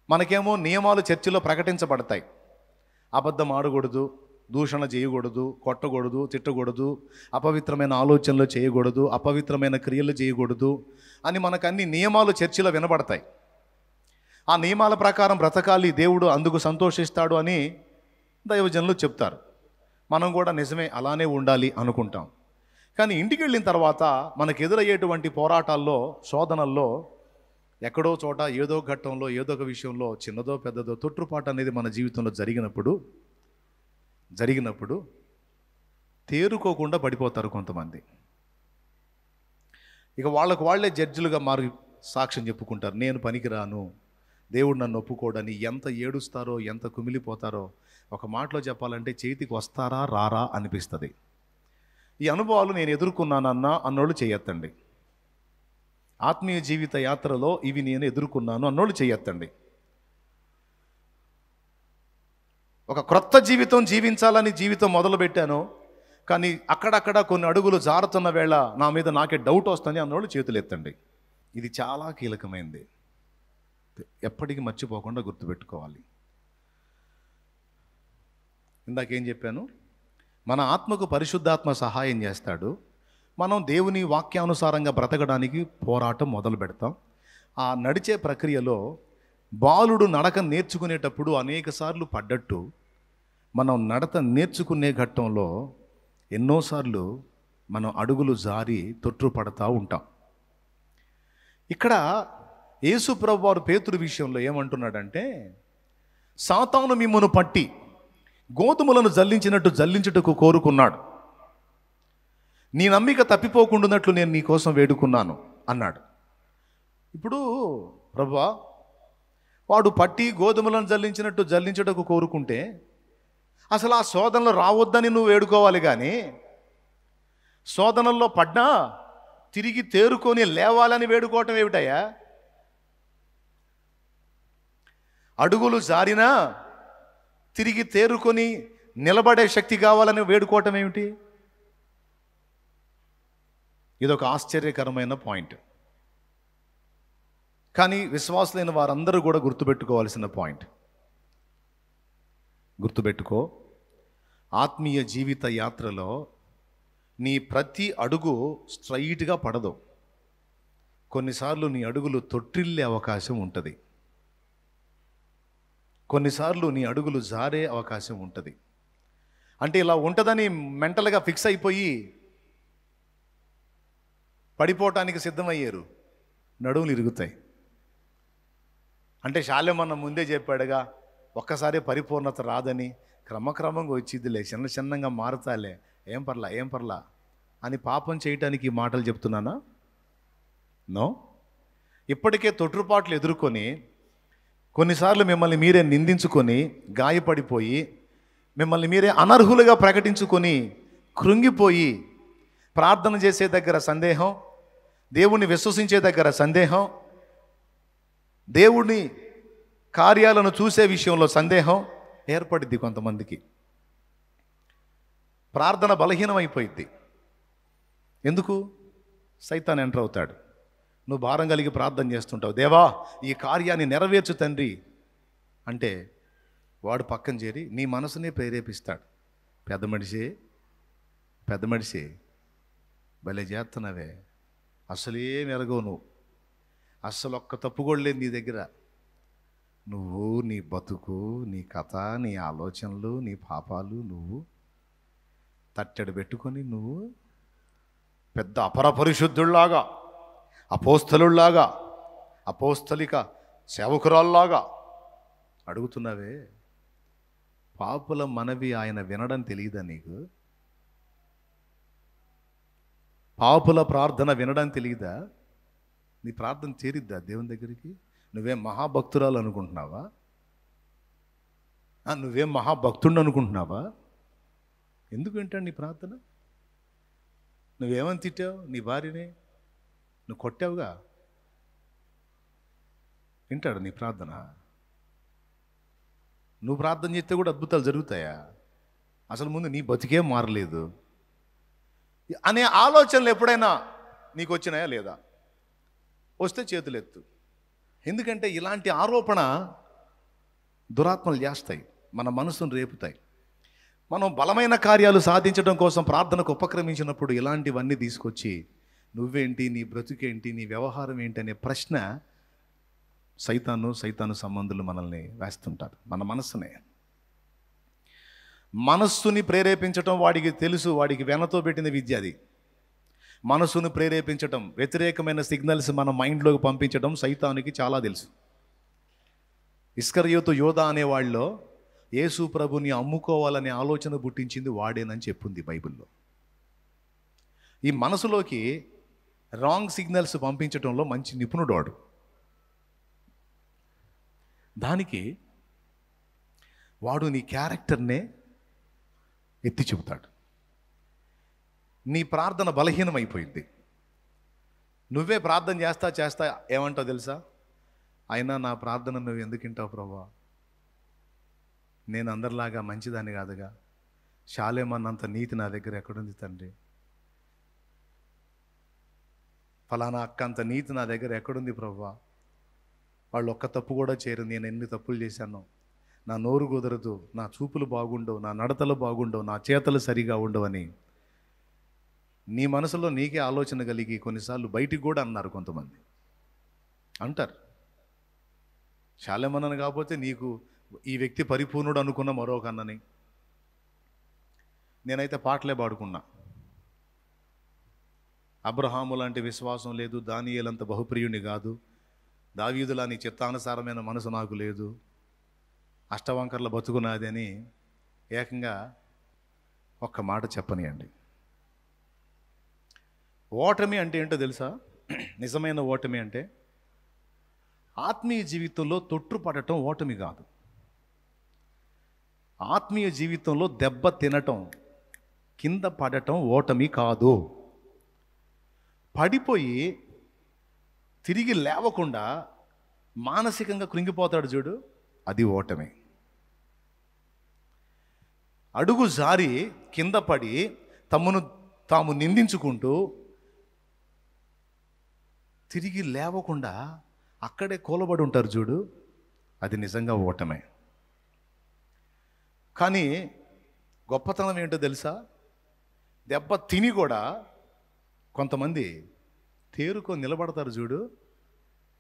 మనకేమో నియమాలు చర్చిలో ప్రకటించబడతాయి. అబద్ధం ఆడకూడదు, దూషణ చేయకూడదు, కొట్టకూడదు, తిట్టకూడదు, అపవిత్రమైన ఆలోచనలు చేయకూడదు, అపవిత్రమైన క్రియలు చేయకూడదు అని మనకు అన్ని నియమాలు చర్చిలో వినబడతాయి. ఆ నియమాల ప్రకారం బ్రతకాలి, దేవుడు అందుకు సంతోషిస్తాడు అని దైవజనులు చెప్తారు. మనం కూడా నిజమే అలానే ఉండాలి అనుకుంటాం. కానీ ఇంటికి వెళ్ళిన తర్వాత మనకు ఎదురయ్యేటువంటి పోరాటాల్లో, శోధనల్లో ఎక్కడో చోట ఏదో ఘట్టంలో ఏదో ఒక విషయంలో చిన్నదో పెద్దదో తొట్టుపాటు అనేది మన జీవితంలో జరిగినప్పుడు తేరుకోకుండా పడిపోతారు కొంతమంది. ఇక వాళ్ళకు వాళ్ళే జడ్జిలుగా మారి సాక్ష్యం చెప్పుకుంటారు. నేను పనికిరాను, దేవుడు నన్ను ఒప్పుకోడని ఎంత ఏడుస్తారో, ఎంత కుమిలిపోతారో. ఒక మాటలో చెప్పాలంటే చేతికి వస్తారా రారా అనిపిస్తుంది. ఈ అనుభవాలు నేను ఎదుర్కొన్నానన్నా అన్నోళ్ళు చేయొద్దండి. ఆత్మీయ జీవిత యాత్రలో ఇవి నేను ఎదుర్కొన్నాను అన్నోళ్ళు చేయొద్దండి. ఒక క్రొత్త జీవితం జీవించాలని జీవితం మొదలుపెట్టాను, కానీ అక్కడక్కడ కొన్ని అడుగులు జారుతున్న వేళ నా మీద నాకే డౌట్ వస్తుంది అన్నోళ్ళు చేతులు ఎత్తండి. ఇది చాలా కీలకమైనది, ఎప్పటికీ మర్చిపోకుండా గుర్తుపెట్టుకోవాలి. ఇందాకేం చెప్పాను? మన ఆత్మకు పరిశుద్ధాత్మ సహాయం చేస్తాడు. మనం దేవుని వాక్యానుసారంగా బ్రతకడానికి పోరాటం మొదలు పెడతాం. ఆ నడిచే ప్రక్రియలో బాలుడు నడక నేర్చుకునేటప్పుడు అనేకసార్లు పడ్డట్టు మనం నడత నేర్చుకునే ఘట్టంలో ఎన్నోసార్లు మనం అడుగులు జారి తొట్టుపడతా ఉంటాం. ఇక్కడ యేసు ప్రభువు వారు పేతురు విషయంలో ఏమంటున్నాడంటే, సాతాను మిమ్మును పట్టి గోధుమలను జల్లించుటకు కోరుకున్నాడు, నీ నమ్మిక తప్పిపోకుండానట్లు నేను నీ కోసం వేడుకున్నాను అన్నాడు. ఇప్పుడు ప్రభువా, వాడు పట్టి గోధుమలను జల్లించుటకు కోరుకుంటే అసలు ఆ శోధనలు రావద్దని నువ్వు వేడుకోవాలి. కానీ శోధనల్లో పడ్డా తిరిగి తేరుకొని లేవాలని వేడుకోవటం ఏమిటయ్యా? అడుగులు జారినా తిరిగి తేరుకొని నిలబడే శక్తి కావాలని వేడుకోవటం ఏమిటి? ఇదొక ఆశ్చర్యకరమైన పాయింట్. కానీ విశ్వాసులైన వారందరూ కూడా గుర్తుపెట్టుకోవాల్సిన పాయింట్. గుర్తుపెట్టుకో, ఆత్మీయ జీవిత యాత్రలో నీ ప్రతి అడుగు స్ట్రైట్గా పడదు. కొన్నిసార్లు నీ అడుగులు తొట్టిల్లే అవకాశం ఉంటుంది, కొన్నిసార్లు నీ అడుగులు జారే అవకాశం ఉంటుంది. అంటే ఇలా ఉంటుందని మెంటల్గా ఫిక్స్ అయిపోయి పడిపోవటానికి సిద్ధమయ్యారు, నడువులు ఇరుగుతాయి. అంటే శాలెమన్న ముందే చెప్పాడుగా, ఒక్కసారి పరిపూర్ణత రాదని, క్రమక్రమంగా వచ్చిద్దిలే, చిన్నగా మారుతాలే, ఏం పర్లా అని పాపం చేయటానికి ఈ మాటలు చెప్తున్నానా? నో. ఇప్పటికే తొట్టుపాట్లు ఎదుర్కొని, కొన్నిసార్లు మిమ్మల్ని మీరే నిందించుకొని గాయపడిపోయి, మిమ్మల్ని మీరే అనర్హులుగా ప్రకటించుకొని కృంగిపోయి, ప్రార్థన చేసే దగ్గర సందేహం, దేవుణ్ణి విశ్వసించే దగ్గర సందేహం, దేవుని కార్యాలను చూసే విషయంలో సందేహం ఏర్పడిద్ది. కొంతమందికి ప్రార్థన బలహీనమైపోయింది. ఎందుకు? సైతాన్ ఎంటర్ అవుతాడు. నువ్వు భారం కలిగి ప్రార్థన చేస్తుంటావు, దేవా ఈ కార్యాన్ని నెరవేర్చు తండ్రి అంటే వాడు పక్కన చేరి నీ మనసునే ప్రేరేపిస్తాడు. పెద్ద మనిషి భలే చేస్తున్నావే, అసలేం ఎరగవు నువ్వు, అస్సలు ఒక్క తప్పు కూడా లేదు నీ దగ్గర, నువ్వు నీ బతుకు, నీ కథ, నీ ఆలోచనలు, నీ పాపాలు నువ్వు తట్టెడు పెట్టుకొని నువ్వు పెద్ద అపరపరిశుద్ధుల్లాగా, అపోస్తలుల్లాగా, అపోస్తలిక సేవకురాల్లాగా అడుగుతున్నావే. పాపుల మనవి ఆయన వినడం తెలియదా నీకు? పాపుల ప్రార్థన వినడం తెలియదా? నీ ప్రార్థన చేరిద్దా దేవుని దగ్గరికి? నువ్వేం మహాభక్తురాలు అనుకుంటున్నావా? నువ్వేం మహాభక్తుడు అనుకుంటున్నావా? ఎందుకు వింటాడు నీ ప్రార్థన? నువ్వేమని తిట్టావు నీ భార్యని? నువ్వు కొట్టావుగా, వింటాడు నీ ప్రార్థన? నువ్వు ప్రార్థన చేస్తే కూడా అద్భుతాలు జరుగుతాయా? అసలు ముందు నీ బతికేం మారలేదు అనే ఆలోచనలు ఎప్పుడైనా నీకు వచ్చినాయా లేదా? వస్తే చేతులెత్తు. ఎందుకంటే ఇలాంటి ఆరోపణ దురాత్మలు చేస్తాయి, మన మనసును రేపుతాయి. మనం బలమైన కార్యాలు సాధించడం కోసం ప్రార్థనకు ఉపక్రమించినప్పుడు ఇలాంటివన్నీ తీసుకొచ్చి నువ్వేంటి, నీ బ్రతుకేంటి, నీ వ్యవహారం ఏంటి అనే ప్రశ్న సైతాను సంబంధులు మనల్ని వేస్తుంటారు. మన మనస్సుని ప్రేరేపించటం వాడికి తెలుసు, వాడికి వెనతో పెట్టిన విద్య అది. మనసును ప్రేరేపించటం, వ్యతిరేకమైన సిగ్నల్స్ మన మైండ్లోకి పంపించడం సైతానికి చాలా తెలుసు. ఇస్కరియోతు యోధా అనే వాళ్ళలో యేసు ప్రభుని అమ్ముకోవాలనే ఆలోచన పుట్టించింది వాడేనని చెప్పింది బైబిల్లో. ఈ మనసులోకి రాంగ్ సిగ్నల్స్ పంపించడంలో మంచి నిపుణుడు వాడు. దానికి వాడు నీ క్యారెక్టర్నే ఎత్తి చెబుతాడు. నీ ప్రార్థన బలహీనమైపోయింది. నువ్వే ప్రార్థన చేస్తా ఏమంటావు తెలుసా? అయినా నా ప్రార్థన నువ్వు ఎందుకు వింటావు ప్రభా? నేను అందరిలాగా మంచిదాన్ని కాదుగా. శాలేమన్నంత నీతి నా దగ్గర ఎక్కడుంది తండ్రి? ఫలానా అక్క అంత నీతి నా దగ్గర ఎక్కడుంది ప్రభా? వాళ్ళు ఒక్క తప్పు కూడా చేయరు, నేను ఎన్ని తప్పులు చేశాను. నా నోరు కుదరదు, నా చూపులు బాగుండవు, నా నడతలు బాగుండవు, నా చేతలు సరిగా ఉండవని నీ మనసులో నీకే ఆలోచన కలిగి కొన్నిసార్లు బయటికి కూడా అన్నారు కొంతమంది. అంటారు, శాలేమన్నని కాకపోతే నీకు ఈ వ్యక్తి పరిపూర్ణుడు అనుకున్న మరొక అన్నని. నేనైతే పాటలే పాడుకున్నా. అబ్రహాము లాంటి విశ్వాసం లేదు, దానియేలంత బహుప్రియుని కాదు, దావీదులాని చిత్తానుసారమైన మనసు నాకు లేదు, అష్టవంకర్ల బతుకునాది అని ఏకంగా ఒక్క మాట చెప్పనియండి. ఓటమి అంటే ఏంటో తెలుసా? నిజమైన ఓటమి అంటే ఆత్మీయ జీవితంలో తొట్టుపడటం ఓటమి కాదు. ఆత్మీయ జీవితంలో దెబ్బ తినటం, కింద పడటం ఓటమి కాదు. పడిపోయి తిరిగి లేవకుండా మానసికంగా కృంగిపోతాడు చూడు, అది ఓటమి. అడుగు జారి కింద పడి తాము నిందించుకుంటూ తిరిగి లేవకుండా అక్కడే కూలబడి ఉంటారు చూడు, అది నిజంగా ఓటమే. కానీ గొప్పతనం ఏంటో తెలుసా? దెబ్బ తిని కూడా కొంతమంది తేరుకొని నిలబడతారు చూడు,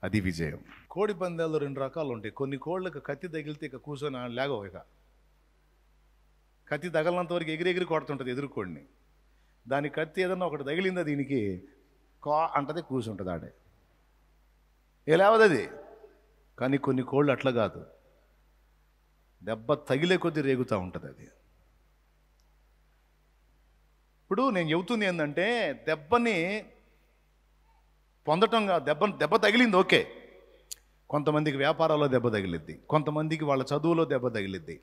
అది విజయం. కోడి పందాలు 2 రకాలు ఉంటాయి. కొన్ని కోళ్ళకి కత్తి తగిలితే ఇక కూర్చొని లేగవు. ఇక కత్తి తగలనంత వరకు ఎగిరి కొడుతుంటుంది ఎదురుకోడిని. దాని కత్తి ఏదన్నా ఒకటి తగిలిందా దీనికి అంటది, కూర్చుంటుంది ఆడే, ఏ లేవదు అది. కానీ కొన్ని కోళ్ళు అట్లా కాదు, దెబ్బ తగిలే కొద్దీ రేగుతూ ఉంటుంది అది. ఇప్పుడు నేను చెబుతుంది ఏంటంటే, దెబ్బని పొందటం దెబ్బ తగిలింది ఓకే. కొంతమందికి వ్యాపారాల్లో దెబ్బ తగిలిద్ది, కొంతమందికి వాళ్ళ చదువులో దెబ్బ తగిలిద్ది,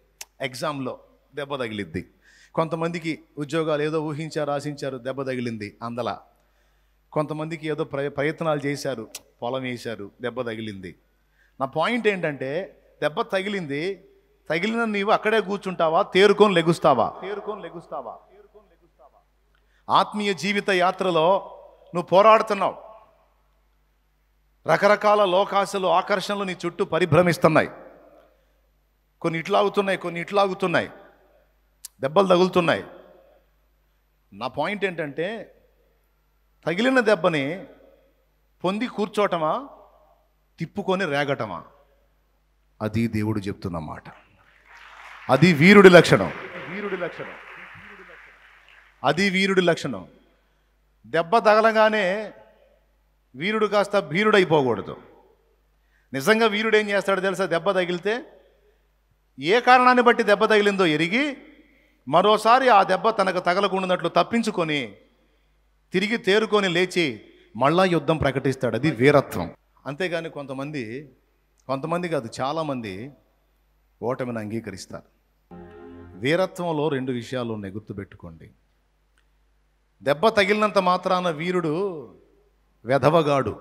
ఎగ్జామ్లో దెబ్బ తగిలిద్ది, కొంతమందికి ఉద్యోగాలు ఏదో ఊహించారు ఆశించారు దెబ్బ తగిలింది అందలా, కొంతమందికి ఏదో ప్రయత్నాలు చేశారు, పొలం వేశారు, దెబ్బ తగిలింది. నా పాయింట్ ఏంటంటే, దెబ్బ తగిలింది, తగిలిన నీవు అక్కడే కూర్చుంటావా, తేరుకొని లెగుస్తావా? ఆత్మీయ జీవిత యాత్రలో నువ్వు పోరాడుతున్నావు. రకరకాల లోకాశలు, ఆకర్షణలు నీ చుట్టూ పరిభ్రమిస్తున్నాయి. కొన్ని ఇట్లాగుతున్నాయి, దెబ్బలు తగులుతున్నాయి. నా పాయింట్ ఏంటంటే, తగిలిన దెబ్బని పొంది కూర్చోటమా, తిప్పుకొని రేగటమా? అది దేవుడు చెప్తున్న మాట. అది వీరుడి లక్షణం. అది వీరుడి లక్షణం. దెబ్బ తగలగానే వీరుడు కాస్త భీరుడైపోకూడదు. నిజంగా వీరుడు ఏం చేస్తాడో తెలుసా? దెబ్బ తగిలితే ఏ కారణాన్ని బట్టి దెబ్బ తగిలిందో ఎరిగి మరోసారి ఆ దెబ్బ తనకు తగలకుండానట్లు తప్పించుకొని తిరిగి తేరుకొని లేచి మళ్ళా యుద్ధం ప్రకటిస్తాడు. అది వీరత్వం. అంతేగాని కొంతమంది కాదు, చాలామంది ఓటమిని అంగీకరిస్తారు. వీరత్వంలో 2 విషయాలు ఉన్నాయి, గుర్తుపెట్టుకోండి. దెబ్బ తగిలినంత మాత్రాన వీరుడు వెధవగాడు.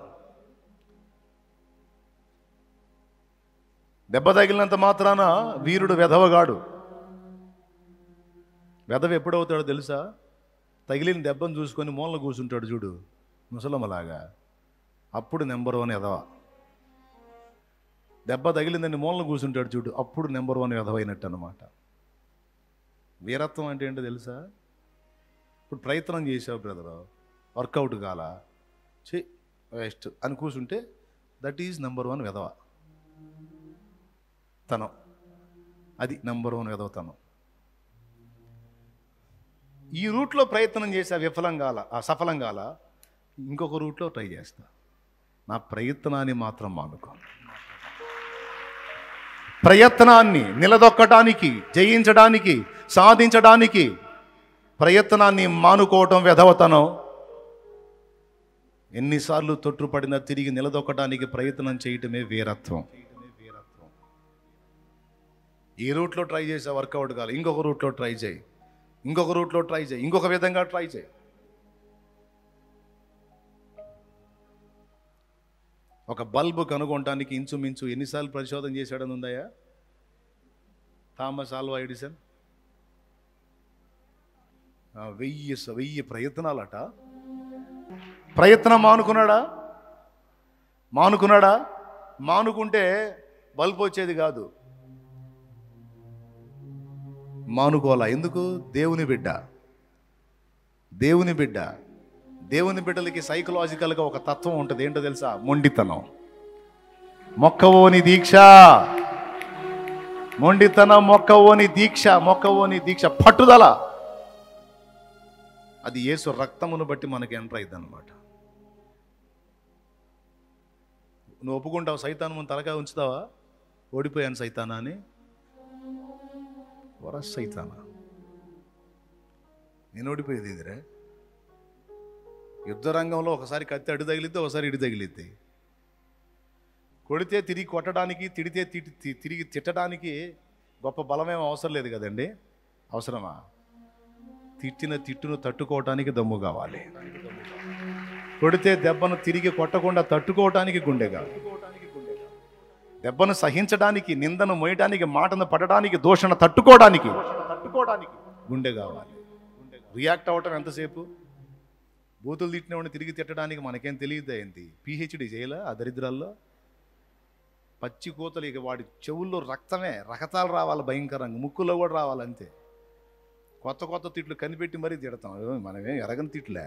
దెబ్బ తగిలినంత మాత్రాన వీరుడు వెధవగాడు. వెధవ ఎప్పుడవుతాడో తెలుసా? తగిలిన దెబ్బను చూసుకొని మూలన కూర్చుంటాడు చూడు, ముసలమ్మలాగా. అప్పుడు నెంబర్ 1 ఎదవ. దెబ్బ తగిలిందని మూలన కూర్చుంటాడు చూడు, అప్పుడు నెంబర్ 1 వెధవైనట్టు అనమాట. వీరత్వం అంటే ఏంటో తెలుసా? ఇప్పుడు ప్రయత్నం చేసావు బ్రదరు, వర్కౌట్ కాల, వేస్ట్ అని కూర్చుంటే దట్ ఈజ్ నెంబర్ 1 వెధవ తనం. అది నెంబర్ 1 వెధవతనం. ఈ రూట్లో ప్రయత్నం చేసా, సఫలం కాల, ఇంకొక రూట్లో ట్రై చేస్తా. నా ప్రయత్నాన్ని మాత్రం మానుకో. ప్రయత్నాన్ని నిలదొక్కటానికి, జయించడానికి, సాధించడానికి ప్రయత్నాన్ని మానుకోవటం వెధవతనం. ఎన్నిసార్లు తొట్టుపడినా తిరిగి నిలదొక్కడానికి ప్రయత్నం చేయటమే వీరత్వం. ఈ రూట్లో ట్రై చేసా, వర్కౌట్ కాదు, ఇంకొక రూట్లో ట్రై చేయి, ఇంకొక రూట్లో ట్రై చేయి, ఇంకొక విధంగా ట్రై చేయి. ఒక బల్బు కనుగొనడానికి ఇంచుమించు ఎన్నిసార్లు పరిశోధన చేశాడని ఉందయ్యా థామస్ ఆల్వా ఎడిసన్? 1000 ప్రయత్నాలట. ప్రయత్నం మానుకున్నాడా? మానుకుంటే బల్బు వచ్చేది కాదు. మానుకోవాలా? ఎందుకు? దేవుని బిడ్డలకి సైకలాజికల్గా ఒక తత్వం ఉంటుంది. ఏంటో తెలుసా? మొండితనం. మొక్కవోని దీక్ష, మొండితనం, మొక్కవోని దీక్ష, పట్టుదల. అది యేసు రక్తమును బట్టి మనకి ఎంటర్ అయింది అనమాట. నువ్వు ఒప్పుకుంటావు సైతాను ముందు తలకాయ ఉంచుతావా? ఓడిపోయాను సైతానా అని. సైతానా, నేను ఓడిపోయేది ఎదురే. యుద్ధ రంగంలో ఒకసారి కత్తి అడ్డు తగిలిద్ది, ఒకసారి ఇడి తగిలిద్ది. కొడితే తిరిగి కొట్టడానికి, తిడితే తిరిగి తిట్టడానికి గొప్ప బలమేం అవసరం లేదు కదండి. అవసరమా? తిట్టిన తిట్టును తట్టుకోవటానికి దమ్ము కావాలి. కొడితే దెబ్బను తిరిగి కొట్టకుండా తట్టుకోవటానికి గుండె కావాలి. దెబ్బను సహించడానికి, నిందను మోయడానికి, మాటను పడడానికి, దోషణ తట్టుకోవడానికి గుండె కావాలి. రియాక్ట్ అవ్వటం ఎంతసేపు? బూతులు తిట్టినవాడిని తిరిగి తిట్టడానికి మనకేం తెలియదు. ఏంటి పిహెచ్డి చేయాలా ఆ దరిద్రాల్లో? పచ్చి కూతలు, ఇక వాడి చెవుల్లో రక్తాలు రావాలి భయంకరంగా, ముక్కులో కూడా రావాలంతే. కొత్త తిట్లు కనిపెట్టి మరీ తిడతాం. మనమేం ఎరగని తిట్లే,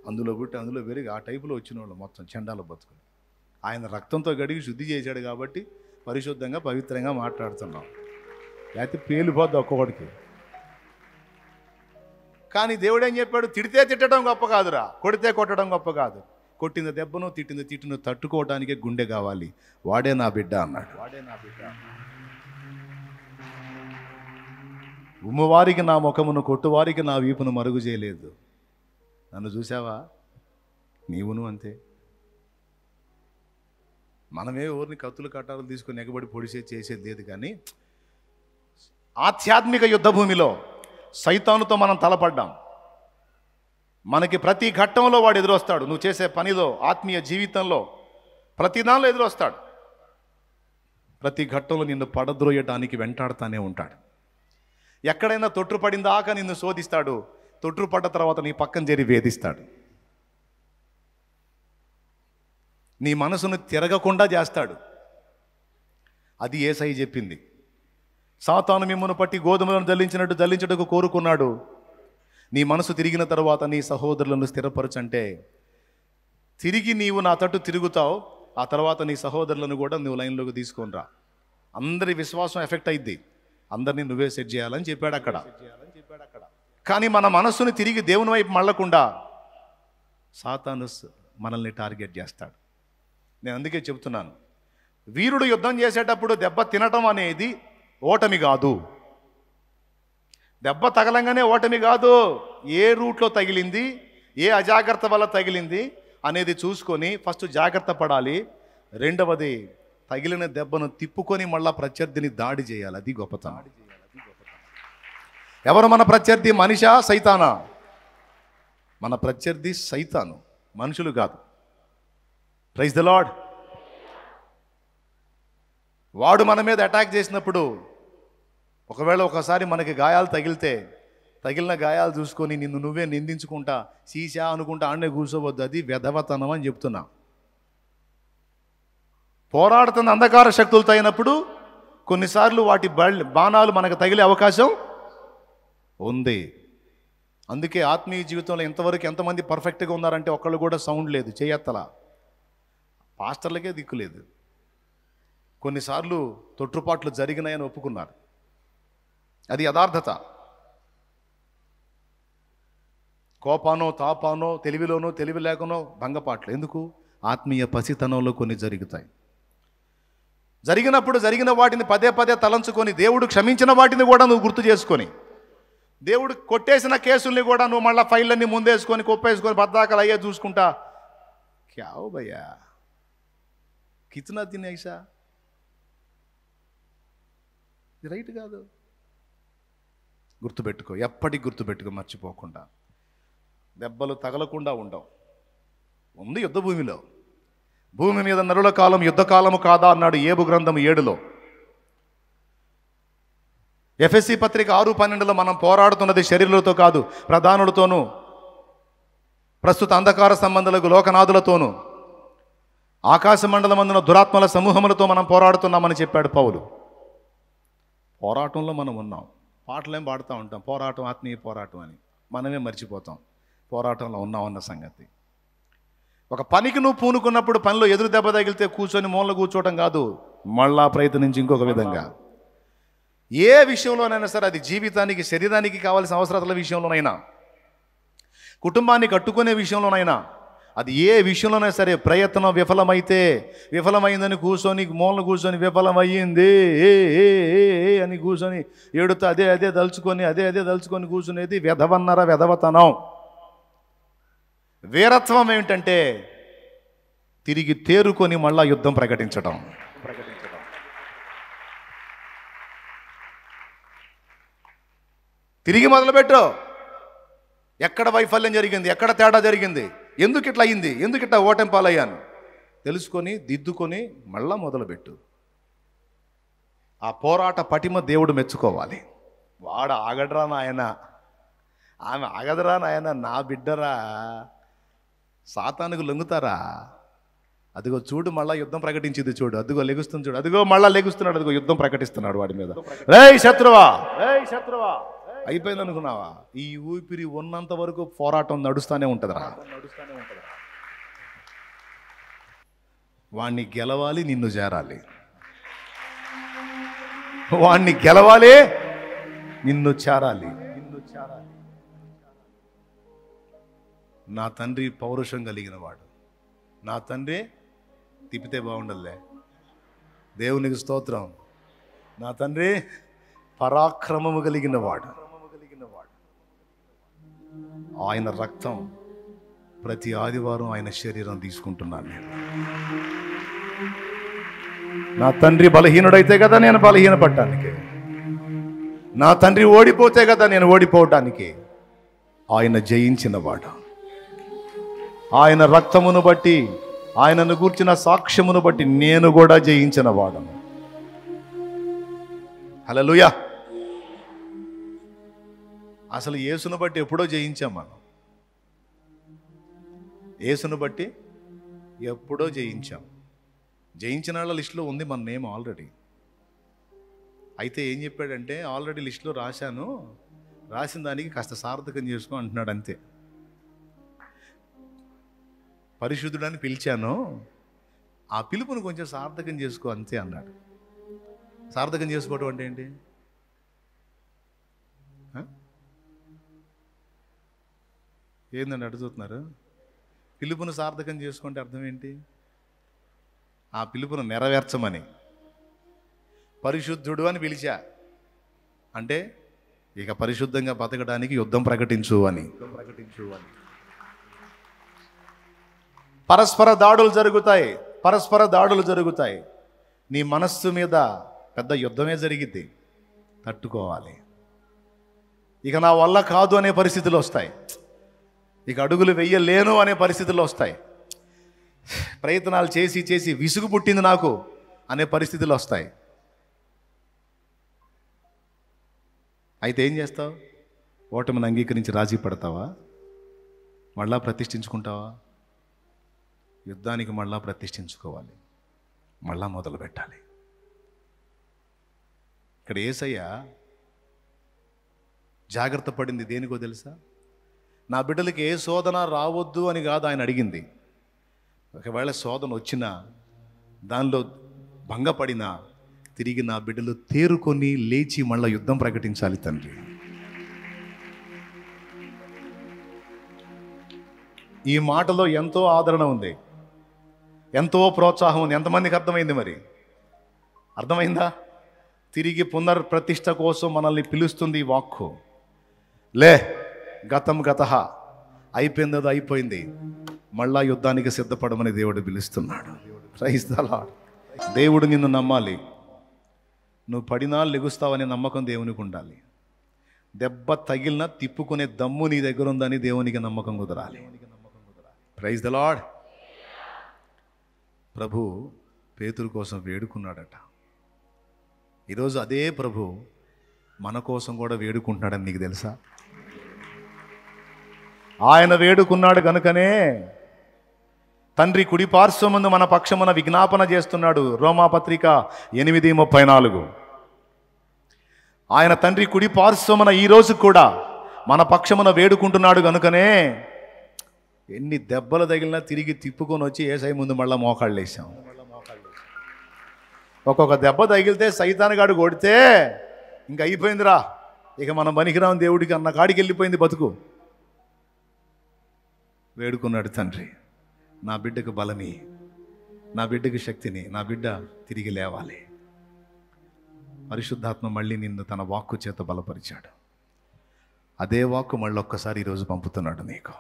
అందులో పుట్టి అందులో పెరిగి ఆ టైపులో వచ్చిన వాళ్ళు మొత్తం చండాల బతుకుని. ఆయన రక్తంతో గడిగి శుద్ధి చేశాడు కాబట్టి పరిశుద్ధంగా, పవిత్రంగా మాట్లాడుతున్నాం. లేకపోతే పేలిపోద్ది ఒక్కొక్కడికి. కానీ దేవుడు ఏం చెప్పాడు? తిడితే తిట్టడం గొప్ప కాదురా, కొడితే కొట్టడం గొప్ప కాదు. కొట్టిన దెబ్బను, తిట్టిన తిట్టును తట్టుకోవడానికే గుండె కావాలి. వాడే నా బిడ్డ అన్నాడు. ఉమ్మవారికి నా ముఖమును, కొట్టువారికి నా వీపును మరుగు చేయలేదు. నన్ను చూసావా? నీవును అంతే. మనమే ఊరిని కత్తులు కట్టాలు తీసుకొని ఎగబడి చేసేది లేదు. కానీ ఆధ్యాత్మిక యుద్ధ భూమిలో సైతానుతో మనం తలపడ్డాం. మనకి ప్రతి ఘట్టంలో వాడు ఎదురొస్తాడు. నువ్వు చేసే పనిలో, ఆత్మీయ జీవితంలో, ప్రతి దానిలో ఎదురొస్తాడు. ప్రతి ఘట్టంలో నిన్ను పడద్రోయటానికి వెంటాడుతూనే ఉంటాడు. ఎక్కడైనా తొట్టుపడిందాకా నిన్ను శోధిస్తాడు. తొట్టుపడ్డ తర్వాత నీ పక్కన చేరి వేధిస్తాడు. నీ మనసును తిరగకుండా చేస్తాడు. అది యేసయ్య చెప్పింది. సాతాను మిమ్మును పట్టి గోధుమలను దల్లించుటకు కోరుకున్నాడు. నీ మనసు తిరిగిన తర్వాత నీ సహోదరులను స్థిరపరచంటే, తిరిగి నీవు నా తట్టు తిరుగుతావు. ఆ తర్వాత నీ సహోదరులను కూడా నువ్వు లైన్లోకి తీసుకొని రా. అందరి విశ్వాసం ఎఫెక్ట్ అయింది. అందరినీ నువ్వే సెట్ చేయాలని చెప్పాడు అక్కడ. కానీ మన మనస్సును తిరిగి దేవుని వైపు మళ్ళకుండా సాతాను మనల్ని టార్గెట్ చేస్తాడు. నేను అందుకే చెప్తున్నాను, వీరుడు యుద్ధం చేసేటప్పుడు దెబ్బ తినటం అనేది ఓటమి కాదు. దెబ్బ తగలంగానే ఓటమి కాదు. ఏ రూట్లో తగిలింది, ఏ అజాగ్రత్త వల్ల తగిలింది అనేది చూసుకొని ఫస్ట్ జాగ్రత్త పడాలి. రెండవది, తగిలిన దెబ్బను తిప్పుకొని మళ్ళా ప్రత్యర్థిని దాడి చేయాలి. అది గొప్పతనం. ఎవరు మన ప్రత్యర్థి? మనిషా, సైతానా? మన ప్రత్యర్థి సైతాను, మనుషులు కాదు. Praise the Lord. వాడు మన మీద అటాక్ చేసినప్పుడు, ఒకవేళ ఒకసారి మనకి గాయాలు తగిలితే, తగిలిన గాయాలు చూసుకొని నిన్ను నువ్వే నిందించుకుంటా, సీసా అనుకుంటా ఆడనే కూర్చోవద్దు. అది వెధవతనం అని చెప్తున్నా. పోరాడుతున్న అంధకార శక్తులతో అయినప్పుడు కొన్నిసార్లు వాటి బాణాలు మనకు తగిలే అవకాశం ఉంది. అందుకే ఆత్మీయ జీవితంలో ఎంతవరకు ఎంతమంది పర్ఫెక్ట్గా ఉన్నారంటే ఒక్కళ్ళు కూడా సౌండ్ లేదు, చేయత్తలా, పాస్టర్లకే దిక్కులేదు. కొన్నిసార్లు తొట్టుపాట్లు జరిగినాయని ఒప్పుకున్నారు. అది యథార్థత. కోపానో తాపానో తెలివిలోనో తెలివి లేకనో భంగపాట్లు ఎందుకు? ఆత్మీయ పసితనంలో కొన్ని జరుగుతాయి. జరిగినప్పుడు జరిగిన వాటిని పదే పదే తలంచుకొని, దేవుడు క్షమించిన వాటిని కూడా నువ్వు గుర్తు చేసుకొని, దేవుడు కొట్టేసిన కేసుల్ని కూడా నువ్వు మళ్ళీ ఫైళ్ళన్నీ ముందేసుకొని కొప్పేసుకొని బద్దాకలు అయ్యే చూసుకుంటా. క్యావ్ భయ్యా, కితనా తినేసా, ఇది రైట్ కాదు. గుర్తుపెట్టుకో, ఎప్పటికి గుర్తుపెట్టుకో, మర్చిపోకుండా. దెబ్బలు తగలకుండా ఉండవు. ఉంది యుద్ధ భూమిలో. భూమి మీద నరుల కాలం యుద్ధకాలము కాదా అన్నాడు ఏబు గ్రంథం 7లో. ఎఫెసీ పత్రిక 6:12లో మనం పోరాడుతున్నది శరీరులతో కాదు, ప్రధానులతోనూ, ప్రస్తుత అంధకార సంబంధులకు లోకనాథులతోనూ, ఆకాశ మండలమందున దురాత్మల సమూహములతో మనం పోరాడుతున్నామని చెప్పాడు పౌలు. పోరాటంలో మనం ఉన్నాం. పాటలేం పాడుతూ ఉంటాం, పోరాటం, ఆత్మీయ పోరాటం అని. మనమే మర్చిపోతాం పోరాటంలో ఉన్నామన్న సంగతి. ఒక పనికి నువ్వు పూనుకున్నప్పుడు పనిలో ఎదురు దెబ్బ తగిలితే కూర్చొని మూల కూర్చోవటం కాదు, మళ్ళా ప్రయత్నించి ఇంకొక విధంగా. ఏ విషయంలోనైనా సరే, అది జీవితానికి శరీరానికి కావాల్సిన అవసరాల విషయంలోనైనా, కుటుంబాన్ని కట్టుకునే విషయంలోనైనా, అది ఏ విషయంలోనైనా సరే, ప్రయత్నం విఫలమైందని కూర్చొని మూలన కూర్చొని విఫలమయ్యింది అని కూర్చొని ఏడుతూ అదే దలుచుకొని కూర్చునేది వెధవతనం. వీరత్వం ఏమిటంటే తిరిగి తేరుకొని మళ్ళా యుద్ధం ప్రకటించడం. తిరిగి మొదలుపెట్టు. ఎక్కడ వైఫల్యం జరిగింది, ఎక్కడ తేడా జరిగింది, ఎందుకు ఇట్లా అయ్యింది, ఎందుకు ఇట్లా ఓటెంపాలయ్యాను తెలుసుకొని దిద్దుకొని మళ్ళా మొదలుపెట్టు. ఆ పోరాట పటిమ దేవుడు మెచ్చుకోవాలి. వాడు ఆగడరా నాయన, ఆమె ఆగదరా నాయన, నా బిడ్డరా, సాతానుకు లొంగుతారా? అదిగో చూడు, మళ్ళా యుద్ధం ప్రకటించింది చూడు, అదిగో లెగుస్తుంది చూడు, అదిగో మళ్ళా లెగుస్తున్నాడు, అదిగో యుద్ధం ప్రకటిస్తున్నాడు వాడి మీద. రేయ్ శత్రువా, అయిపోయింది అనుకున్నావా? ఈ ఊపిరి ఉన్నంత వరకు పోరాటం నడుస్తూనే ఉంటుందిరా. వాణ్ణి గెలవాలి, నిన్ను చేరాలి. వాణ్ణి గెలవాలి, నిన్ను చేరాలి. నా తండ్రి పౌరుషం కలిగిన వాడు. నా తండ్రి తిప్పితే బాగుండలే, దేవునికి స్తోత్రం. నా తండ్రి పరాక్రమము కలిగిన వాడు. ఆయన రక్తం ప్రతి ఆదివారం ఆయన శరీరం తీసుకుంటున్నాను నేను. నా తండ్రి బలహీనుడైతే కదా నేను బలహీనపడటానికి, నా తండ్రి ఓడిపోతే కదా నేను ఓడిపోవటానికి. ఆయన జయించిన వాడు. ఆయన రక్తమును బట్టి, ఆయనను గూర్చిన సాక్ష్యమును బట్టి నేను కూడా జయించిన వాడను. హల్లెలూయా. అసలు యేసును బట్టి ఎప్పుడో జయించాం మనం. యేసును బట్టి ఎప్పుడో జయించాం. జయించిన వాళ్ళ లిస్టులో ఉంది మన నేమ్ ఆల్రెడీ. అయితే ఏం చెప్పాడంటే, ఆల్రెడీ లిస్టులో రాశాను, రాసిన దానికి కాస్త సార్థకం చేసుకో అంటున్నాడు అంతే. పరిశుద్ధుడని పిలిచాను, ఆ పిలుపును కొంచెం సార్థకం చేసుకో అంతే అన్నాడు. సార్థకం చేసుకోవడం అంటే ఏంటి? ఏందండి అడుగుతున్నారు? పిలుపును సార్థకం చేసుకుంటే అర్థం ఏంటి? ఆ పిలుపును నెరవేర్చమని. పరిశుద్ధుడు అని పిలిచా అంటే ఇక పరిశుద్ధంగా బతకడానికి యుద్ధం ప్రకటించు అని. పరస్పర దాడులు జరుగుతాయి. నీ మనస్సు మీద పెద్ద యుద్ధమే జరిగిద్ది, తట్టుకోవాలి. ఇక నా వల్ల కాదు అనే పరిస్థితులు వస్తాయి, ఇక అడుగులు వెయ్యలేను అనే పరిస్థితులు వస్తాయి, ప్రయత్నాలు చేసి చేసి విసుగు పుట్టింది నాకు అనే పరిస్థితులు వస్తాయి. అయితే ఏం చేస్తావు? ఓటమిని అంగీకరించి రాజీ పడతావా? మళ్ళా ప్రతిష్ఠించుకుంటావా? యుద్ధానికి మళ్ళా ప్రతిష్ఠించుకోవాలి. మళ్ళా మొదలు పెట్టాలి. ఇక్కడ యేసయ్య జాగ్రత్త పడింది దేనికో తెలుసా? నా బిడ్డలకి ఏ శోధన రావద్దు అని కాదు ఆయన అడిగింది. ఒకవేళ శోధన వచ్చినా, దానిలో భంగపడినా, తిరిగి నా బిడ్డలు తేరుకొని లేచి మళ్ళీ యుద్ధం ప్రకటించాలి తండ్రి. ఈ మాటలో ఎంతో ఆదరణ ఉంది, ఎంతో ప్రోత్సాహం ఉంది. ఎంతమందికి అర్థమైంది? మరి అర్థమైందా? తిరిగి పునర్ప్రతిష్ఠ కోసం మనల్ని పిలుస్తుంది ఈ వాక్కు. లే, గతం గతః, అయిపోయింది, అది అయిపోయింది, మళ్ళా యుద్ధానికి సిద్ధపడమని దేవుడు పిలుస్తున్నాడు. Praise the Lord. దేవుడు నిన్ను నమ్మాలి. నువ్వు పడినా లెగుస్తావనే నమ్మకం దేవునికి ఉండాలి. దెబ్బ తగిలినా తిప్పుకునే దమ్ము నీ దగ్గర ఉందని దేవునికి నమ్మకం కుదరాలి. Praise the lord. ప్రభు పేతురు కోసం వేడుకున్నాడట. ఈరోజు అదే ప్రభు మన కోసం కూడా వేడుకుంటున్నాడని నీకు తెలుసా? ఆయన వేడుకున్నాడు కనుకనే తండ్రి కుడి పార్శ్వమందు మన పక్షమున విజ్ఞాపన చేస్తున్నాడు. రోమాపత్రిక 8:34. ఆయన తండ్రి కుడి పార్శ్వమున ఈరోజు కూడా మన పక్షమున వేడుకుంటున్నాడు కనుకనే ఎన్ని దెబ్బలు తగిలినా తిరిగి తిప్పుకొని వచ్చి యేసయ్య ముందు మళ్ళీ మోకాళ్ళు వేసాం. ఒక్కొక్క దెబ్బ తగిలితే సైతానుగాడు కొడితే ఇంక అయిపోయిందిరా, ఇక మనం పనికిరాం దేవుడికి అన్న కాడికి వెళ్ళిపోయింది బతుకు. వేడుకున్నాడు తండ్రి, నా బిడ్డకు బలమి, నా బిడ్డకు శక్తిని, నా బిడ్డ తిరిగి లేవాలి. పరిశుద్ధాత్మ మళ్ళీ నిన్ను తన వాక్కు చేత బలపరిచాడు. అదే వాక్కు మళ్ళీ ఒక్కసారి ఈరోజు పంపుతున్నాడు నీకు.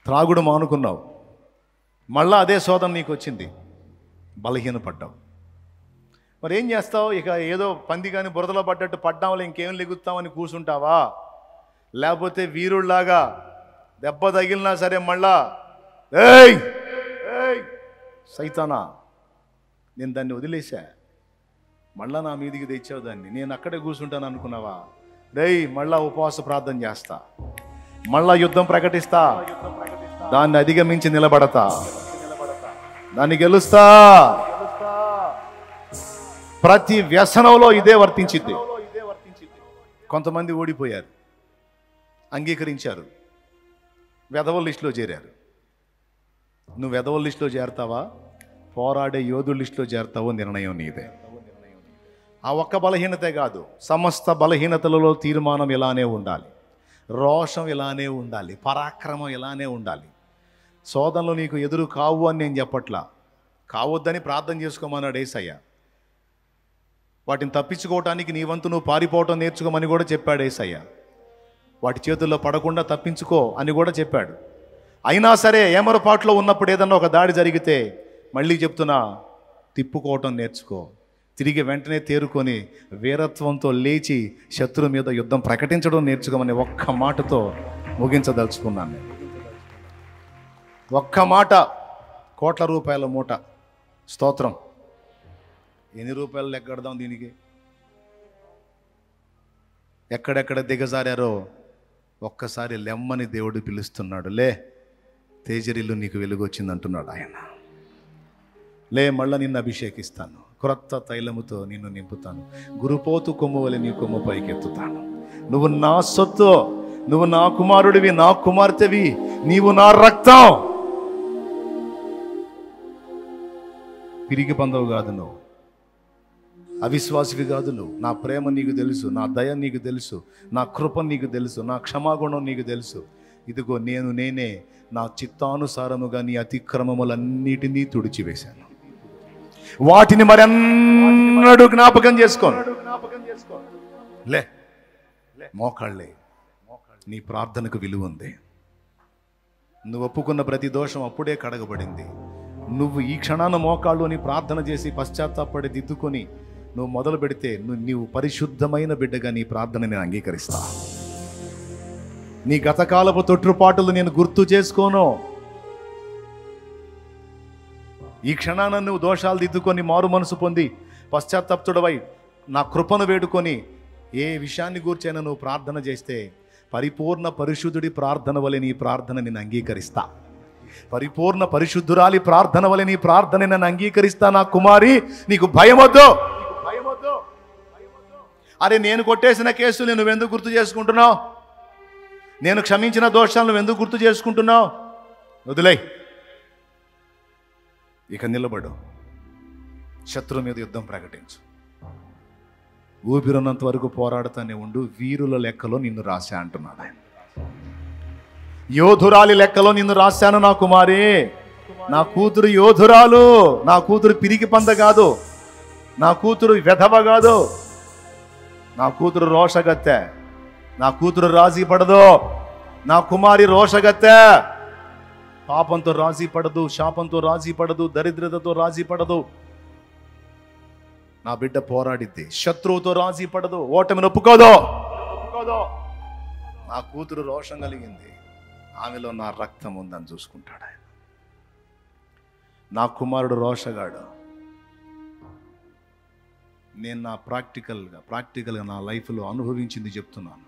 త్రాగుడు మానుకున్నావు, మళ్ళా అదే శోధన నీకు వచ్చింది, బలహీనపడ్డావు. మరి ఏం చేస్తావు? ఇక ఏదో పంది కానీ బురదలో పడ్డట్టు పడ్డాంలో ఇంకేం లెగుస్తామని కూర్చుంటావా? లేకపోతే వీరుళ్లాగా దెబ్బ తగిలినా సరే మళ్ళా ఏయ్ ఏయ్ సైతానా, నేను దాన్ని వదిలేసా, మళ్ళా నా మీదికి తెచ్చావు దాన్ని, నేను అక్కడే కూర్చుంటాను అనుకున్నావా? రేయ్ మళ్ళా ఉపవాస ప్రార్థన చేస్తా, మళ్ళా యుద్ధం ప్రకటిస్తా, దాన్ని అధిగమించి నిలబడతా, దాన్ని గెలుస్తా. ప్రతి వ్యసనంలో ఇదే వర్తించింది. కొంతమంది ఓడిపోయారు, అంగీకరించారు, వెధవ లిస్టులో చేరారు. నువ్వు వెధవ లిస్టులో చేరతావా, పోరాడే యోధుల లిస్టులో చేరతావో నిర్ణయం నీదే. ఆ ఒక్క బలహీనతే కాదు, సమస్త బలహీనతలలో తీర్మానం ఇలానే ఉండాలి, రోషం ఇలానే ఉండాలి, పరాక్రమం ఇలానే ఉండాలి. శోధనలు నీకు ఎదురు కావు అని నేను చెప్పట్లా, కావద్దని ప్రార్థన చేసుకోమన్నాడు యేసయ్య. వాటిని తప్పించుకోవటానికి నీ వంతు నువ్వు పారిపోవటం నేర్చుకోమని కూడా చెప్పాడు యేసయ్య. వాటి చేతుల్లో పడకుండా తప్పించుకో అని కూడా చెప్పాడు. అయినా సరే ఏమరపాట్లో ఉన్నప్పుడు ఏదన్నా ఒక దాడి జరిగితే మళ్ళీ చెప్తున్నా, తిప్పుకోవటం నేర్చుకో, తిరిగి వెంటనే తేరుకొని వీరత్వంతో లేచి శత్రువు మీద యుద్ధం ప్రకటించడం నేర్చుకోమని ఒక్క మాటతో ముగించదలుచుకున్నాను నేను. ఒక్క మాట, కోట్ల రూపాయల మూట, స్తోత్రం. ఎన్ని రూపాయలు లెక్కడదాం దీనికి? ఎక్కడెక్కడ దిగజారారో ఒక్కసారి లెమ్మని దేవుడు పిలుస్తున్నాడు. లే, తేజరిల్లు నీకు వెలుగు వచ్చింది అంటున్నాడు ఆయన. లే, మళ్ళా నిన్ను అభిషేకిస్తాను, క్రొత్త తైలముతో నిన్ను నింపుతాను, గురుపోతు కొమ్ము వలె నీ కొమ్ము పైకెత్తుతాను. నువ్వు నా సొత్తు, నువ్వు నా కుమారుడివి, నా కుమార్తెవి, నీవు నా రక్తం. పిరిగి పందవు కాదు నువ్వు, అవిశ్వాసివి కాదు నువ్వు. నా ప్రేమ నీకు తెలుసు, నా దయ నీకు తెలుసు, నా కృప నీకు తెలుసు, నా క్షమాగుణం నీకు తెలుసు. ఇదిగో నేనే నా చిత్తానుసారముగా నీ అతిక్రమములన్నిటినీ తుడిచివేశాను, వాటిని మరెన్నడూ జ్ఞాపకం చేసుకోను. లే, మోకాళ్ళే, నీ ప్రార్థనకు విలువ ఉంది. నువ్వు ఒప్పుకున్న ప్రతి దోషం అప్పుడే కడగబడింది. నువ్వు ఈ క్షణాన మోకాళ్ళు నీ ప్రార్థన చేసి పశ్చాత్తాపడి దిద్దుకొని నువ్వు మొదలు పెడితే నీవు పరిశుద్ధమైన బిడ్డగా నీ ప్రార్థన నేను అంగీకరిస్తా. నీ గతకాలపు తొట్టుపాటులు నేను గుర్తు చేసుకోను. ఈ క్షణాన నువ్వు దోషాలు దిద్దుకొని మారు మనసు పొంది పశ్చాత్తాప్తుడవై నా కృపను వేడుకొని ఏ విషయాన్ని గూర్చైనా నువ్వు ప్రార్థన చేస్తే పరిపూర్ణ పరిశుద్ధుడి ప్రార్థన వలె నీ ప్రార్థన నేను అంగీకరిస్తా. పరిపూర్ణ పరిశుద్ధురాలి ప్రార్థన వలె నీ ప్రార్థన నన్ను అంగీకరిస్తా నా కుమారి, నీకు భయమొద్దు. అరే నేను కొట్టేసిన కేసులు నువ్వెందుకు గుర్తు చేసుకుంటున్నావు? నేను క్షమించిన దోషాలను నువ్వెందుకు గుర్తు చేసుకుంటున్నావు? వదిలేయ్, ఇక నిలబడు, శత్రువు మీద యుద్ధం ప్రకటించు. ఊపిరున్నంత వరకు పోరాడుతూనే ఉండు. వీరుల లెక్కలో నిన్ను రాశా అంటున్నాడు ఆయన. యోధురాలి లెక్కలో నిన్ను రాశాను నా కుమారి. నా కూతురు యోధురాలు. నా కూతురు పిరికి పంద కాదు. నా కూతురు వెధవ కాదు. నా కూతురు రోషగత్తె. నా కూతురు రాజీ పడదు. నా కుమారి రోషగత్తె. పాపంతో రాజీ పడదు, శాపంతో రాజీ పడదు, దరిద్రతతో రాజీ పడదు. నా బిడ్డ పోరాడిద్ది, శత్రువుతో రాజీ పడదు, ఓటమిని ఒప్పుకోదు. నా కూతురు రోషం కలిగింది, ఆమెలో నా రక్తం ఉందని చూసుకుంటాడు ఆయన. నా కుమారుడు రోషగాడు. నేను నా ప్రాక్టికల్గా నా లైఫ్లో అనుభవించింది చెప్తున్నాను.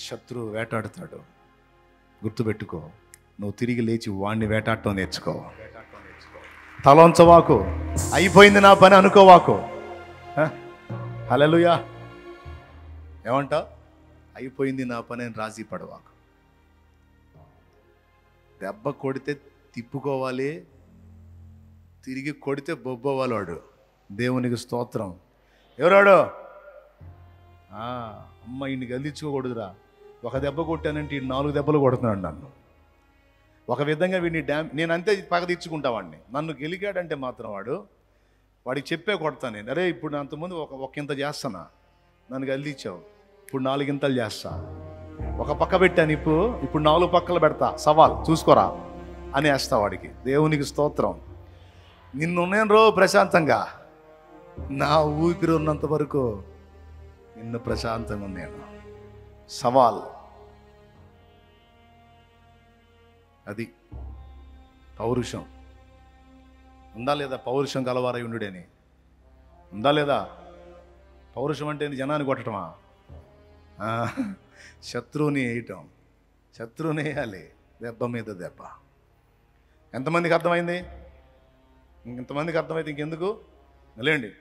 శత్రువు వేటాడుతాడు, గుర్తుపెట్టుకో. నువ్వు తిరిగి లేచి వాడిని వేటాడటం నేర్చుకో. తలంచవాకు, అయిపోయింది నా పని అనుకోవాకు. హల్లెలూయా. ఏమంటా? అయిపోయింది నా పని అని రాజీ పడవాకు. దెబ్బ కొడితే తిప్పుకోవాలి, తిరిగి కొడితే బొబ్బవాలి వాడు. దేవునికి స్తోత్రం. ఎవరాడు? అమ్మ ఇన్ని గల్లించుకోకూడదురా. ఒక దెబ్బ కొట్టానంటే ఈ 4 దెబ్బలు కొడుతున్నాడు నన్ను. ఒక విధంగా వీడిని నేను అంతే పగ తీర్చుకుంటా వాడిని. నన్ను గెలికాడంటే మాత్రం వాడికి చెప్పే కొడతాను నేను. అరే ఇప్పుడు అంతకుముందు ఒక ఇంత చేస్తానా, నన్ను గల్లిచ్చావు, ఇప్పుడు 4 ఇంతలు చేస్తా. ఒక పక్క పెట్టాను, ఇప్పుడు 4 పక్కలు పెడతా, సవాల్ చూసుకోరా అని వేస్తా వాడికి. దేవునికి స్తోత్రం. నిన్ను ప్రశాంతంగా, నా ఊపిరి ఉన్నంత వరకు నిన్ను ప్రశాంతంగా ఉన్నాను. సవాల్ అది. పౌరుషం ఉందా లేదా? పౌరుషం గలవారై ఉండుడని ఉందా లేదా? పౌరుషం అంటే జనాన్ని కొట్టడమా? శత్రువుని వేయటం. శత్రువుని వేయాలి, దెబ్బ మీద దెబ్బ. ఎంతమందికి అర్థమైంది? ఇంతమందికి అర్థమైతే ఇంకెందుకు లేండి.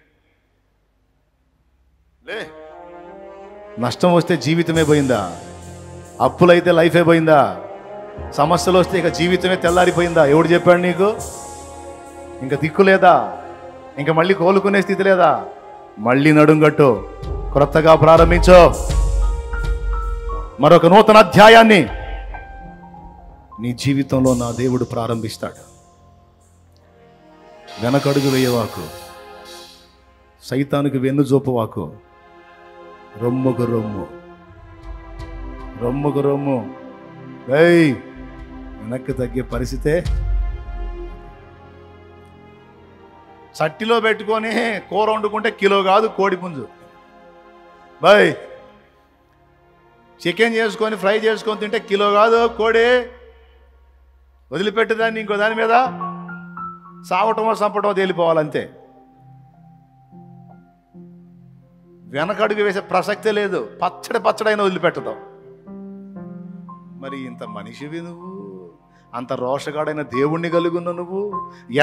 నష్టం వస్తే జీవితమే పోయిందా? అప్పులైతే లైఫే పోయిందా? సమస్యలు వస్తే ఇక జీవితమే తెల్లారిపోయిందా? ఎవడు చెప్పాడు నీకు? ఇంకా దిక్కు లేదా? ఇంకా మళ్ళీ కోలుకునే స్థితి లేదా? మళ్ళీ నడుంగట్టు, క్రొత్తగా ప్రారంభించు. మరొక నూతన అధ్యాయాన్ని నీ జీవితంలో నా దేవుడు ప్రారంభిస్తాడు. వెనకడుగు వేయవాకు, సైతానికి వెన్ను చూపవాకు. రొమ్ముకు రొమ్ము, రొమ్ముకు రొమ్ము. వెనక్కి తగ్గే పరిస్థితే. చట్టిలో పెట్టుకొని కూర వండుకుంటే కిలో కాదు కోడి పుంజు. చికెన్ చేసుకొని ఫ్రై చేసుకొని తింటే కిలో కాదు కోడి. వదిలిపెట్టేదాన్ని ఇంకో దాని మీద సావటమో చంపటమో తేలిపోవాలంతే. వెనకడుగు వేసే ప్రసక్తే లేదు. పచ్చడైనా వదిలిపెట్టదాం. మరి ఇంత మనిషివి నువ్వు, అంత రోషగాడైన దేవుణ్ణి కలిగిన నువ్వు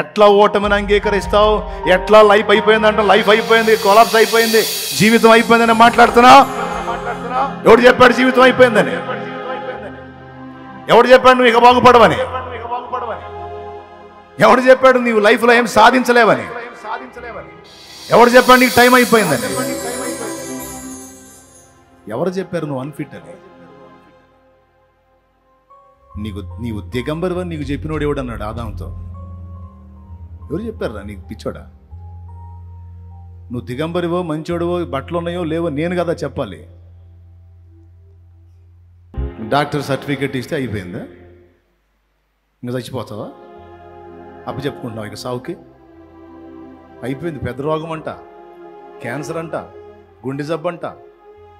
ఎట్లా ఓటమిని అంగీకరిస్తావు? ఎట్లా లైఫ్ అయిపోయిందంటే లైఫ్ అయిపోయింది, కొలాప్స్ అయిపోయింది, జీవితం అయిపోయిందని మాట్లాడుతున్నా? ఎవడు చెప్పాడు జీవితం అయిపోయిందని? ఎవడు చెప్పాడు నువ్వు ఇక బాగుపడవని? ఎవడు చెప్పాడు నీవు లైఫ్లో ఏం సాధించలేవని? ఎవడు చెప్పాడు నీకు టైం అయిపోయిందని? ఎవరు చెప్పారు నువ్వు అన్ఫిట్ అని? నీవు దిగంబరువని నీకు చెప్పినోడు ఎవడు అన్నాడు ఆదాంతో? ఎవరు చెప్పారా నీకు పిచ్చోడా? నువ్వు దిగంబరివో మంచోడువో బట్టలు ఉన్నాయో లేవో నేను కదా చెప్పాలి. డాక్టర్ సర్టిఫికేట్ ఇస్తే అయిపోయిందా? ఇంకా చచ్చిపోతావా? చెప్పుకుంటున్నావు ఇక సావుకి? అయిపోయింది. పెద్ద రోగం అంట, క్యాన్సర్ అంట, గుండె జబ్బు అంట,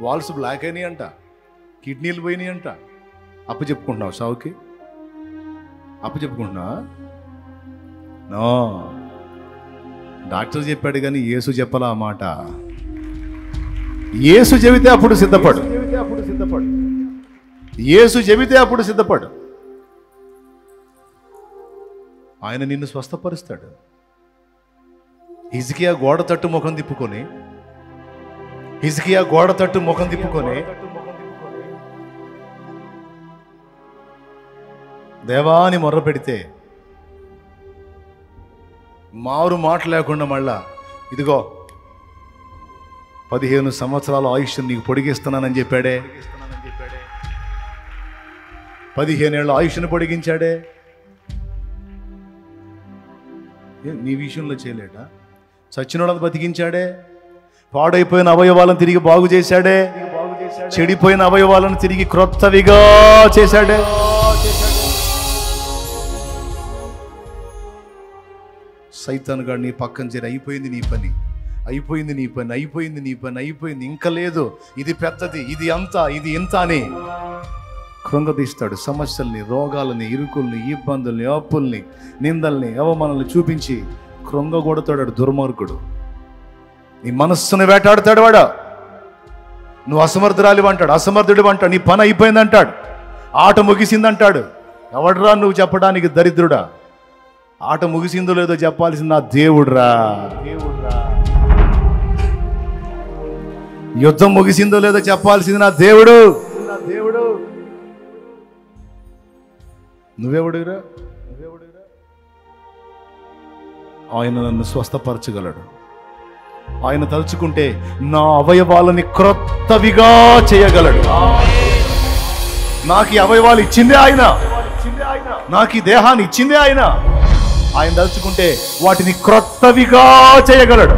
వాల్స్ బ్లాక్ అయినాయి అంట, కిడ్నీలు పోయినాయి అంట. చెప్పుకుంటున్నావు సావుకి? చెప్పుకుంటున్నావా? నో, డాక్టర్ చెప్పాడు కానీ యేసు చెప్పలా ఆ మాట. యేసు చెబితే అప్పుడు సిద్ధపడు. యేసు చెబితే అప్పుడు సిద్ధపడు. ఆయన నిన్ను స్వస్థపరుస్తాడు. హిజ్కియా గోడ తట్టు ముఖం తిప్పుకొని దేవాని మొర్ర పెడితే మారు మాట లేకుండా మళ్ళా ఇదిగో 15 సంవత్సరాల ఆయుష్ నీకు పొడిగిస్తున్నానని చెప్పాడే. 15 ఏళ్ళ ఆయుష్ను పొడిగించాడే. నీ విషయంలో చేయలేడా? చచ్చినోళ్ళని బతికించాడే. పాడైపోయిన అవయవాలను తిరిగి బాగు చేశాడే. చెడిపోయిన అవయవాలను తిరిగి క్రొత్తవిగా చేశాడే. సైతాను గాడు నీ పక్కన చేరి అయిపోయింది నీ పని, ఇంకా లేదు, ఇది పెద్దది, ఇది అంతా, ఇది ఇంత అని కృంగదీస్తాడు. సమస్యల్ని, రోగాలని, ఇరుకుల్ని, ఇబ్బందుల్ని, అప్పుల్ని, నిందల్ని, అవమానాలను చూపించి కృంగగొడతాడు దుర్మార్గుడు. నీ మనస్సును వేటాడుతాడు వాడు. నువ్వు అసమర్థురాలి అంటాడు, అసమర్థుడు అంటాడు, నీ పని అయిపోయింది అంటాడు, ఆట ముగిసిందంటాడు. ఎవడరా నువ్వు చెప్పడానికి దరిద్రుడా? ఆట ముగిసిందో లేదో చెప్పాల్సింది నా దేవుడురా. యుద్ధం ముగిసిందో లేదో చెప్పాల్సింది నా దేవుడు. నువ్వెవడురా? ఆయన నన్ను స్వస్థపరచగలడు. ఆయన తలుచుకుంటే నా అవయవాలని క్రొత్తవిగా చేయగలడు. నాకు ఈ అవయవాలు ఇచ్చిందే ఆయన, నాకు ఈ దేహాన్ని ఇచ్చిందే ఆయన. ఆయన తలుచుకుంటే వాటిని క్రొత్తవిగా చేయగలడు,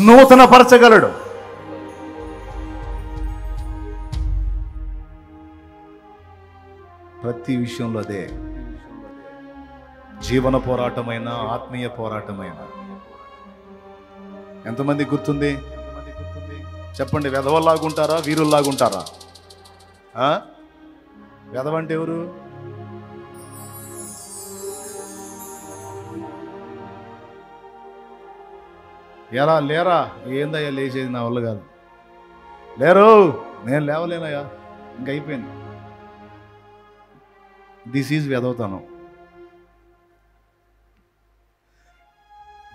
నూతన పరచగలడు. ప్రతి విషయంలో అదే. జీవన పోరాటమైన, ఆత్మీయ పోరాటమైన. ఎంతమంది గుర్తుంది చెప్పండి? వెధవల్లాగుంటారా, వీరుల్లాగుంటారా? వెధవంటే ఎవరు? ఎలా లేరా? ఏందయ్యా లేచేది? నా వల్ల కాదు. లేరు, నేను లేవలేనయ్యా, ఇంకైపోయింది. This is వెదవుతాను.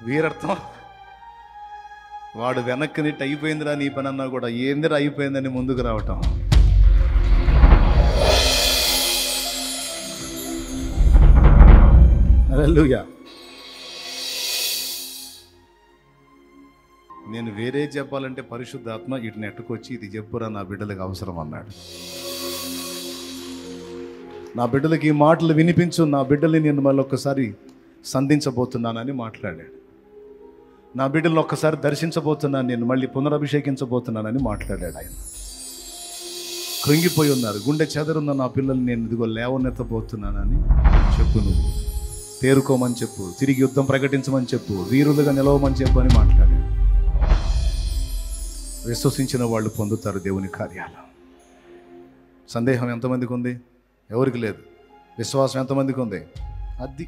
వీరర్థం వాడు వెనక్కి నెట్టి అయిపోయిందిరా నీ పని అన్నా కూడా ఏందిరా అయిపోయిందని ముందుకు రావటం. హల్లెలూయా. నేను వేరే చెప్పాలంటే పరిశుద్ధాత్మ ఇటు నెట్టుకొచ్చి ఇది చెప్పురా నా బిడ్డలకు అవసరం అన్నాడు. నా బిడ్డలకి ఈ మాటలు వినిపించు, నా బిడ్డల్ని నేను మళ్ళీ ఒక్కసారి సంధించబోతున్నానని మాట్లాడాడు. నా బిడ్డలను ఒక్కసారి దర్శించబోతున్నాను, నేను మళ్ళీ పునరభిషేకించబోతున్నానని మాట్లాడాడు ఆయన. కృంగిపోయి ఉన్నారు, గుండె చెదరున్న నా పిల్లల్ని నేను ఇదిగో లేవనెత్తబోతున్నానని చెప్పు, నువ్వు తేరుకోమని చెప్పు, తిరిగి యుద్ధం ప్రకటించమని చెప్పు, వీరులుగా నిలవమని చెప్పు అని మాట్లాడాడు. విశ్వసించిన వాళ్ళు పొందుతారు దేవుని కార్యాలు. సందేహం ఎంతమందికి ఉంది? ఎవరికి లేదు. విశ్వాసం ఎంతమందికి ఉంది? అది